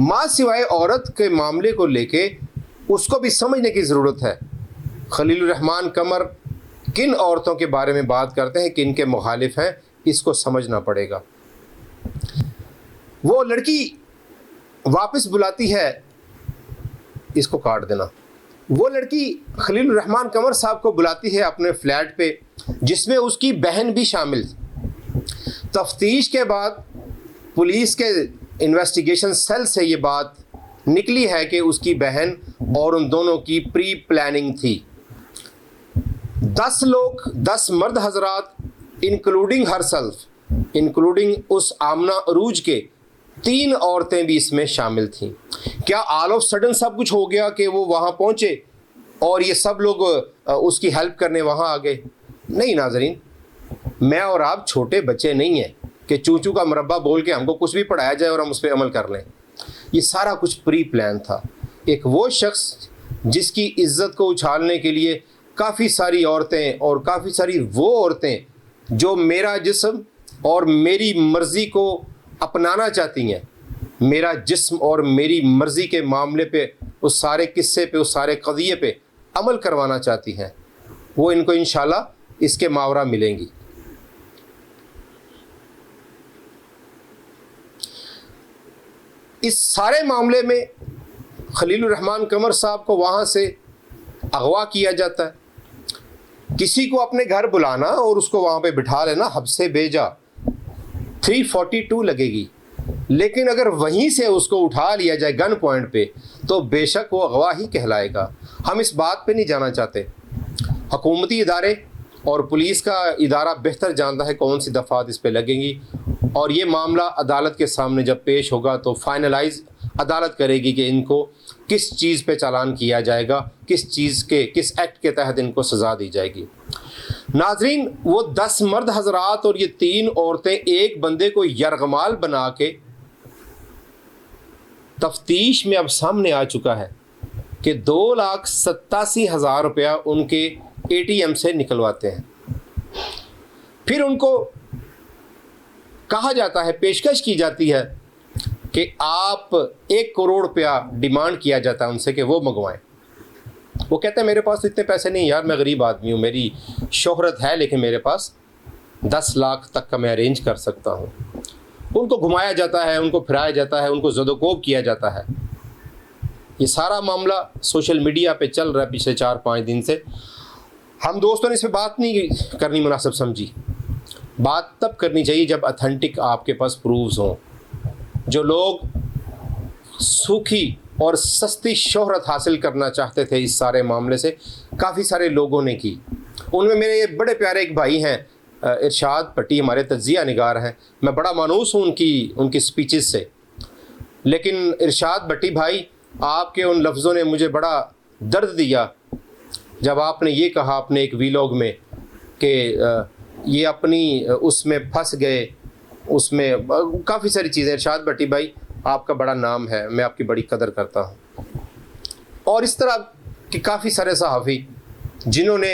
ماں سوائے عورت کے معاملے کو لے کے اس کو بھی سمجھنے کی ضرورت ہے. خلیل الرحمان قمر کن عورتوں کے بارے میں بات کرتے ہیں, کن کے مخالف ہیں, اس کو سمجھنا پڑے گا. وہ لڑکی واپس بلاتی ہے, اس کو کاٹ دینا. وہ لڑکی خلیل الرحمان قمر صاحب کو بلاتی ہے اپنے فلیٹ پہ, جس میں اس کی بہن بھی شامل. تفتیش کے بعد پولیس کے انویسٹیگیشن سیل سے یہ بات نکلی ہے کہ اس کی بہن اور ان دونوں کی پری پلاننگ تھی. 10 لوگ, 10 مرد حضرات, انکلوڈنگ ہر سیلف, انکلوڈنگ اس آمنہ عروج کے 3 عورتیں بھی اس میں شامل تھیں. کیا آل آف سڈن سب کچھ ہو گیا کہ وہ وہاں پہنچے اور یہ سب لوگ اس کی ہیلپ کرنے وہاں آ گئے؟ نہیں ناظرین, میں اور آپ چھوٹے بچے نہیں ہیں کہ چوچو کا مربع بول کے ہم کو کچھ بھی پڑھایا جائے اور ہم اس پہ عمل کر لیں. یہ سارا کچھ پری پلان تھا. ایک وہ شخص جس کی عزت کو اچھالنے کے لیے کافی ساری عورتیں اور کافی ساری وہ عورتیں جو میرا جسم اور میری مرضی کو اپنانا چاہتی ہیں, میرا جسم اور میری مرضی کے معاملے پہ, اس سارے قصے پہ, اس سارے قضیے پہ عمل کروانا چاہتی ہیں, وہ ان کو انشاءاللہ اس کے ماورا ملیں گی. اس سارے معاملے میں خلیل الرحمان قمر صاحب کو وہاں سے اغوا کیا جاتا ہے. کسی کو اپنے گھر بلانا اور اس کو وہاں پہ بٹھا لینا, حبس بھیجا 342 لگے گی. لیکن اگر وہیں سے اس کو اٹھا لیا جائے گن پوائنٹ پہ تو بے شک وہ اغوا ہی کہلائے گا. ہم اس بات پہ نہیں جانا چاہتے. حکومتی ادارے اور پولیس کا ادارہ بہتر جانتا ہے کون سی دفعات اس پہ لگیں گی, اور یہ معاملہ عدالت کے سامنے جب پیش ہوگا تو فائنلائز عدالت کرے گی کہ ان کو کس چیز پہ چالان کیا جائے گا, کس ایکٹ کے تحت ان کو سزا دی جائے گی. ناظرین, وہ 10 مرد حضرات اور یہ 3 عورتیں ایک بندے کو یرغمال بنا کے تفتیش میں اب سامنے آ چکا ہے کہ 2,87,000 روپیہ ان کے ATM سے نکلواتے ہیں. پھر ان کو کہا جاتا ہے, پیشکش کی جاتی ہے کہ آپ 1 کروڑ روپیہ ڈیمانڈ کیا جاتا ہے ان سے کہ وہ منگوائیں. وہ کہتے ہیں میرے پاس تو اتنے پیسے نہیں یار, میں غریب آدمی ہوں, میری شہرت ہے لیکن میرے پاس 10 لاکھ تک کا میں ارینج کر سکتا ہوں. ان کو گھمایا جاتا ہے, ان کو پھرایا جاتا ہے, ان کو زد و کوب کیا جاتا ہے. یہ سارا معاملہ سوشل میڈیا پہ چل رہا ہے پچھلے 4-5 دن سے. ہم دوستوں نے اس پہ بات نہیں کرنی مناسب سمجھی. بات تب کرنی چاہیے جب اتھینٹک آپ کے پاس پروفز ہوں. جو لوگ سوکھی اور سستی شہرت حاصل کرنا چاہتے تھے اس سارے معاملے سے, کافی سارے لوگوں نے کی. ان میں میرے بڑے پیارے ایک بھائی ہیں ارشاد بھٹی, ہمارے تجزیہ نگار ہیں. میں بڑا مانوس ہوں ان کی سپیچز سے. لیکن ارشاد بھٹی بھائی, آپ کے ان لفظوں نے مجھے بڑا درد دیا جب آپ نے یہ کہا اپنے ایک ویلاگ میں کہ یہ اپنی اس میں پھنس گئے, اس میں کافی ساری چیزیں. ارشاد بھٹی بھائی, آپ کا بڑا نام ہے, میں آپ کی بڑی قدر کرتا ہوں. اور اس طرح کہ کافی سارے صحافی جنہوں نے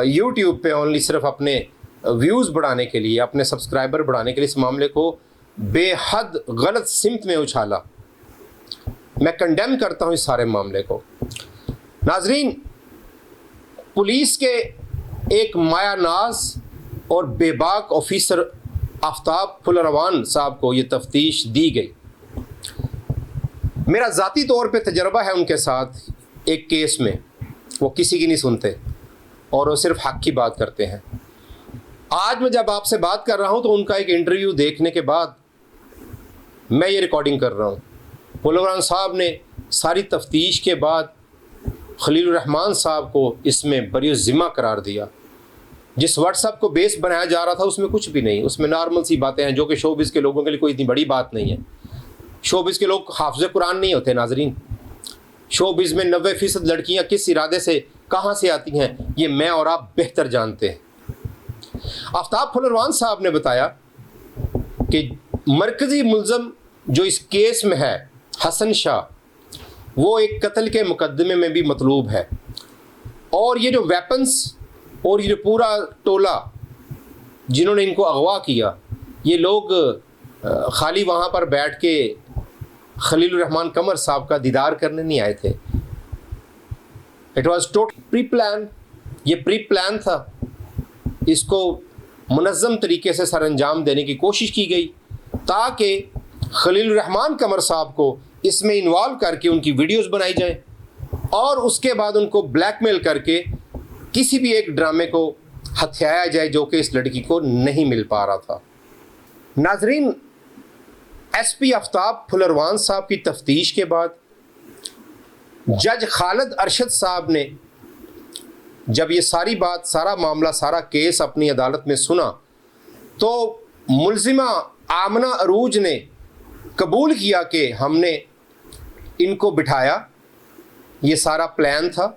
یوٹیوب پہ اونلی صرف اپنے ویوز بڑھانے کے لیے, اپنے سبسکرائبر بڑھانے کے لیے اس معاملے کو بے حد غلط سمت میں اچھالا. میں کنڈیم کرتا ہوں اس سارے معاملے کو. ناظرین, پولیس کے ایک مایا ناز اور بے باک آفیسر آفتاب پھلروان صاحب کو یہ تفتیش دی گئی. میرا ذاتی طور پہ تجربہ ہے ان کے ساتھ ایک کیس میں. وہ کسی کی نہیں سنتے اور وہ صرف حق کی بات کرتے ہیں. آج میں جب آپ سے بات کر رہا ہوں تو ان کا ایک انٹرویو دیکھنے کے بعد میں یہ ریکارڈنگ کر رہا ہوں. پھلروان صاحب نے ساری تفتیش کے بعد خلیل الرحمان صاحب کو اس میں بری ذمہ قرار دیا. جس واٹس ایپ کو بیس بنایا جا رہا تھا اس میں کچھ بھی نہیں, اس میں نارمل سی باتیں ہیں جو کہ شوبز کے لوگوں کے لیے کوئی اتنی بڑی بات نہیں ہے. شوبز کے لوگ حافظ قرآن نہیں ہوتے ناظرین. شوبز میں 90% لڑکیاں کس ارادے سے کہاں سے آتی ہیں یہ میں اور آپ بہتر جانتے ہیں. آفتاب پھلروان صاحب نے بتایا کہ مرکزی ملزم جو اس کیس میں ہے حسن شاہ, وہ ایک قتل کے مقدمے میں بھی مطلوب ہے. اور یہ جو ویپنز اور یہ جو پورا ٹولہ جنہوں نے ان کو اغوا کیا, یہ لوگ خالی وہاں پر بیٹھ کے خلیل الرحمان قمر صاحب کا دیدار کرنے نہیں آئے تھے. It was total pre plan. یہ پری پلان تھا. اس کو منظم طریقے سے سر انجام دینے کی کوشش کی گئی تاکہ خلیل الرحمان قمر صاحب کو اس میں انوالو کر کے ان کی ویڈیوز بنائی جائیں اور اس کے بعد ان کو بلیک میل کر کے کسی بھی ایک ڈرامے کو ہتھیایا جائے جو کہ اس لڑکی کو نہیں مل پا رہا تھا. ناظرین، ایس پی آفتاب پھلروان صاحب کی تفتیش کے بعد جج خالد ارشد صاحب نے جب یہ ساری بات، سارا معاملہ، سارا کیس اپنی عدالت میں سنا تو ملزمہ آمنہ عروج نے قبول کیا کہ ہم نے ان کو بٹھایا، یہ سارا پلان تھا.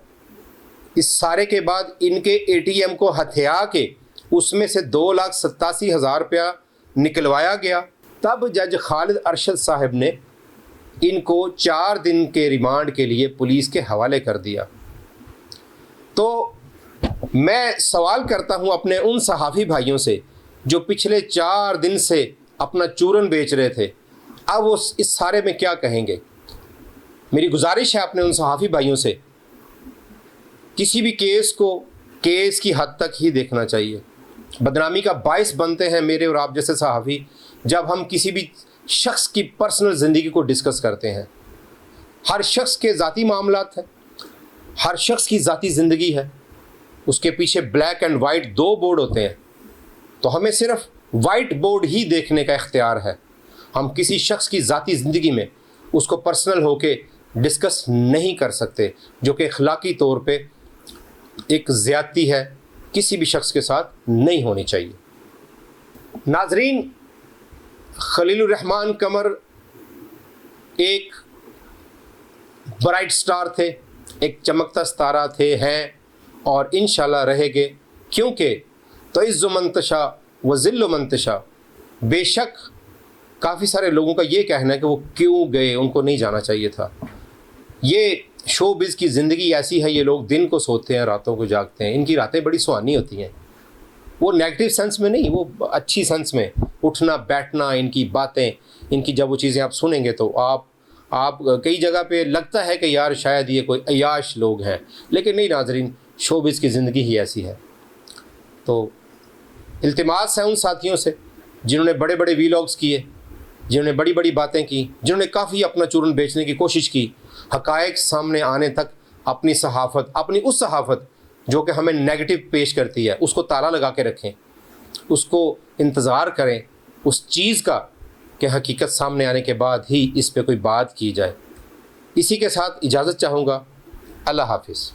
اس سارے کے بعد ان کے اے ٹی ایم کو ہتھیا کے اس میں سے 2,87,000 روپیہ نکلوایا گیا. تب جج خالد ارشد صاحب نے ان کو 4 دن کے ریمانڈ کے لیے پولیس کے حوالے کر دیا. تو میں سوال کرتا ہوں اپنے ان صحافی بھائیوں سے جو پچھلے 4 دن سے اپنا چورن بیچ رہے تھے، اب وہ اس سارے میں کیا کہیں گے؟ میری گزارش ہے اپنے ان صحافی بھائیوں سے، کسی بھی کیس کو کیس کی حد تک ہی دیکھنا چاہیے. بدنامی کا باعث بنتے ہیں میرے اور آپ جیسے صحافی جب ہم کسی بھی شخص کی پرسنل زندگی کو ڈسکس کرتے ہیں. ہر شخص کے ذاتی معاملات ہیں، ہر شخص کی ذاتی زندگی ہے، اس کے پیچھے بلیک اینڈ وائٹ 2 بورڈ ہوتے ہیں. تو ہمیں صرف وائٹ بورڈ ہی دیکھنے کا اختیار ہے. ہم کسی شخص کی ذاتی زندگی میں اس کو پرسنل ہو کے ڈسکس نہیں کر سکتے، جو کہ اخلاقی طور پہ ایک زیادتی ہے، کسی بھی شخص کے ساتھ نہیں ہونی چاہیے. ناظرین، خلیل الرحمان قمر ایک برائٹ سٹار تھے، ایک چمکتا ستارہ تھے، ہیں اور انشاءاللہ رہے گے. کیونکہ تعز من تشاء و ذل من تشاء، بے شک کافی سارے لوگوں کا یہ کہنا ہے کہ وہ کیوں گئے، ان کو نہیں جانا چاہیے تھا. یہ شو بز کی زندگی ایسی ہے، یہ لوگ دن کو سوتے ہیں، راتوں کو جاگتے ہیں. ان کی راتیں بڑی سہانی ہوتی ہیں، وہ نیگیٹو سینس میں نہیں، وہ اچھی سینس میں. اٹھنا بیٹھنا، ان کی باتیں، ان کی جب وہ چیزیں آپ سنیں گے تو آپ کئی جگہ پہ لگتا ہے کہ یار شاید یہ کوئی عیاش لوگ ہیں، لیکن نہیں ناظرین، شو بز کی زندگی ہی ایسی ہے. تو التماس ہے ان ساتھیوں سے جنہوں نے بڑے بڑے ویلاگز کیے، جنہوں نے بڑی بڑی باتیں کی، جنہوں نے کافی اپنا چورن بیچنے کی کوشش کی، حقائق سامنے آنے تک اپنی صحافت، اپنی اس صحافت جو کہ ہمیں نیگیٹو پیش کرتی ہے، اس کو تالا لگا کے رکھیں، اس کو انتظار کریں اس چیز کا کہ حقیقت سامنے آنے کے بعد ہی اس پہ کوئی بات کی جائے. اسی کے ساتھ اجازت چاہوں گا. اللہ حافظ.